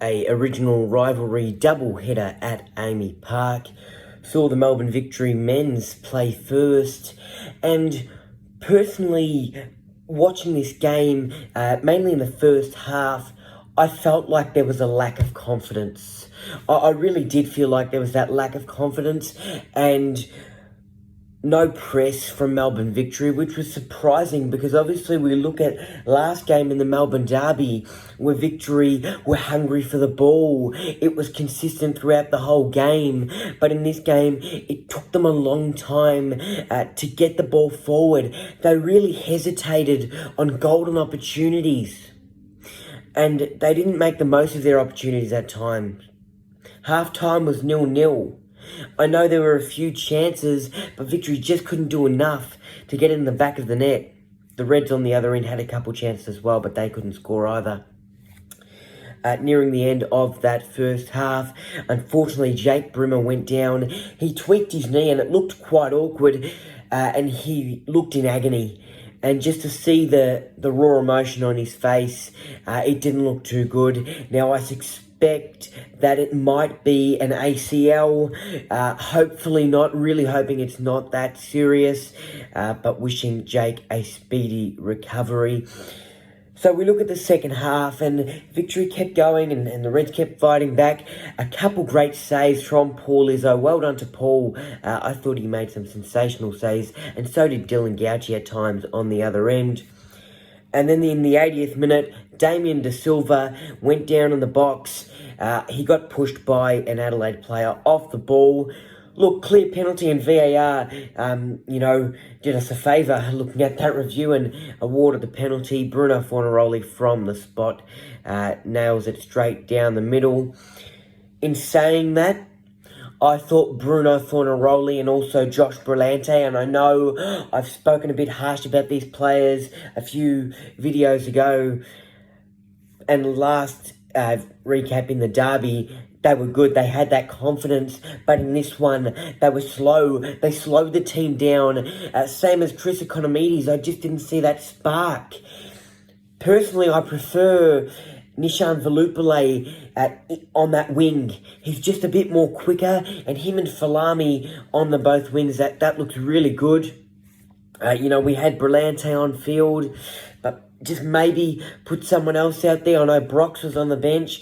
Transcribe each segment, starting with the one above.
a original rivalry double-header at AAMI Park. Saw the Melbourne Victory men's play first, and personally, watching this game, mainly in the first half, I felt like there was a lack of confidence. I really did feel like there was that lack of confidence and no press from Melbourne Victory, which was surprising because obviously we look at last game in the Melbourne Derby where Victory were hungry for the ball. It was consistent throughout the whole game, but in this game it took them a long time to get the ball forward. They really hesitated on golden opportunities and they didn't make the most of their opportunities at times. Half-time was 0-0. I know there were a few chances, but Victory just couldn't do enough to get in the back of the net. The Reds on the other end had a couple chances as well, but they couldn't score either. Nearing the end of that first half, unfortunately, Jake Brimmer went down. He tweaked his knee and it looked quite awkward, and he looked in agony. And just to see the raw emotion on his face, it didn't look too good. Now, I suspect that it might be an ACL. Hopefully not. Really hoping it's not that serious. But wishing Jake a speedy recovery. So we look at the second half and Victory kept going and the Reds kept fighting back. A couple great saves from Paul Izzo. Well done to Paul. I thought he made some sensational saves, and so did Dylan Gauci at times on the other end. And then in the 80th minute, Damien De Silva went down in the box. He got pushed by an Adelaide player off the ball. Look, clear penalty, and VAR, did us a favour looking at that review and awarded the penalty. Bruno Fornaroli from the spot nails it straight down the middle. In saying that, I thought Bruno Fornaroli and also Josh Brillante, and I know I've spoken a bit harsh about these players a few videos ago, and last recap in the derby, they were good. They had that confidence, but in this one, they were slow. They slowed the team down. Same as Chris Economides, I just didn't see that spark. Personally, I prefer Nishan Velupillay on that wing. He's just a bit more quicker, and him and Falami on the both wings, that looks really good. We had Brillante on field, but just maybe put someone else out there. I know Brox was on the bench.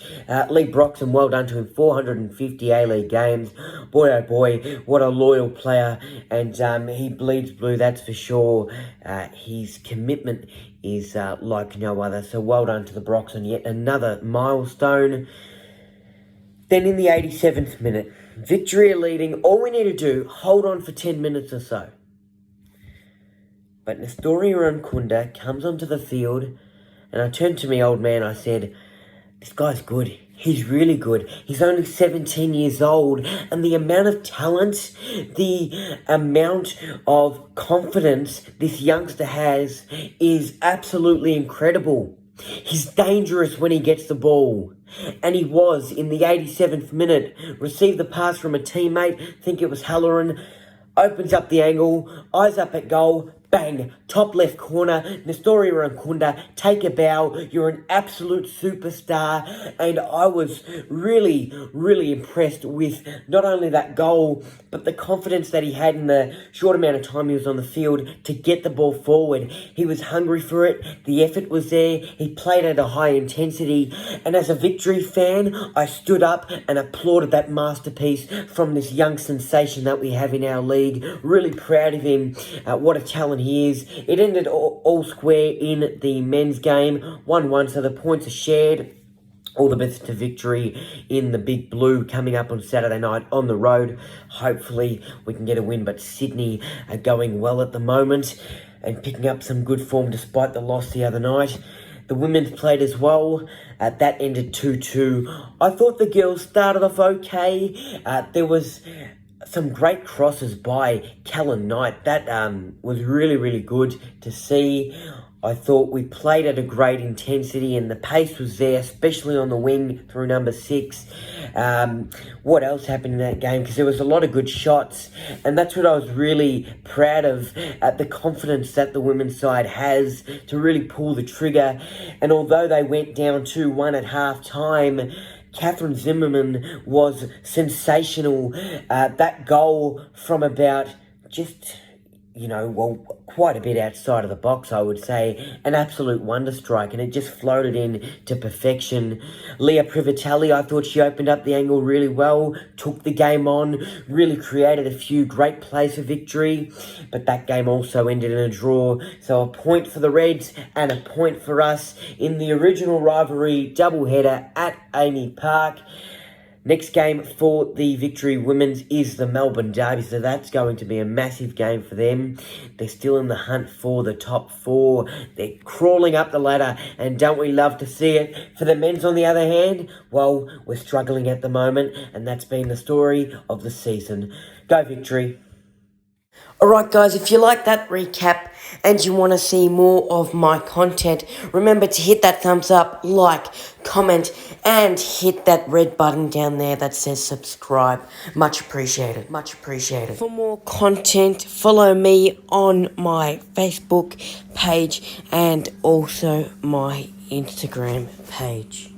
Lee Broxham, well done to him, 450 A-League games. Boy, oh boy, what a loyal player. And he bleeds blue, that's for sure. His commitment is like no other. So well done to the Brox on yet another milestone. Then in the 87th minute, Victory are leading. All we need to do, hold on for 10 minutes or so. But Nestory Irankunda comes onto the field, and I turned to my old man, I said, this guy's good. He's really good. He's only 17 years old, and the amount of talent, the amount of confidence this youngster has is absolutely incredible. He's dangerous when he gets the ball. And he was in the 87th minute. Received the pass from a teammate, think it was Halloran, opens up the angle, eyes up at goal, bang, top left corner, Nestory Irankunda, take a bow, you're an absolute superstar, and I was really, really impressed with not only that goal, but the confidence that he had in the short amount of time he was on the field to get the ball forward. He was hungry for it, the effort was there, he played at a high intensity, and as a Victory fan, I stood up and applauded that masterpiece from this young sensation that we have in our league. Really proud of him, what a talent he is. It ended all square in the men's game, 1-1, so the points are shared. All the best to Victory in the Big Blue coming up on Saturday night on the road. Hopefully we can get a win, but Sydney are going well at the moment and picking up some good form despite the loss the other night. The women's played as well. That ended 2-2. I thought the girls started off okay. There was some great crosses by Callan Knight. That was really, really good to see. I thought we played at a great intensity and the pace was there, especially on the wing through number 6. What else happened in that game? Because there was a lot of good shots, and that's what I was really proud of, the confidence that the women's side has to really pull the trigger. And although they went down 2-1 at half-time, Catherine Zimmerman was sensational. That goal from about just, quite a bit outside of the box, I would say. An absolute wonder strike, and it just floated in to perfection. Leah Privatelli, I thought she opened up the angle really well, took the game on, really created a few great plays for victory, but that game also ended in a draw. So a point for the Reds and a point for us in the original rivalry doubleheader at AAMI Park. Next game for the Victory Women's is the Melbourne Derby, so that's going to be a massive game for them. They're still in the hunt for the top 4. They're crawling up the ladder, and don't we love to see it? For the men's, on the other hand, well, we're struggling at the moment, and that's been the story of the season. Go Victory! Alright guys, if you like that recap and you want to see more of my content, remember to hit that thumbs up, like, comment, and hit that red button down there that says subscribe. Much appreciated, much appreciated. For more content, follow me on my Facebook page and also my Instagram page.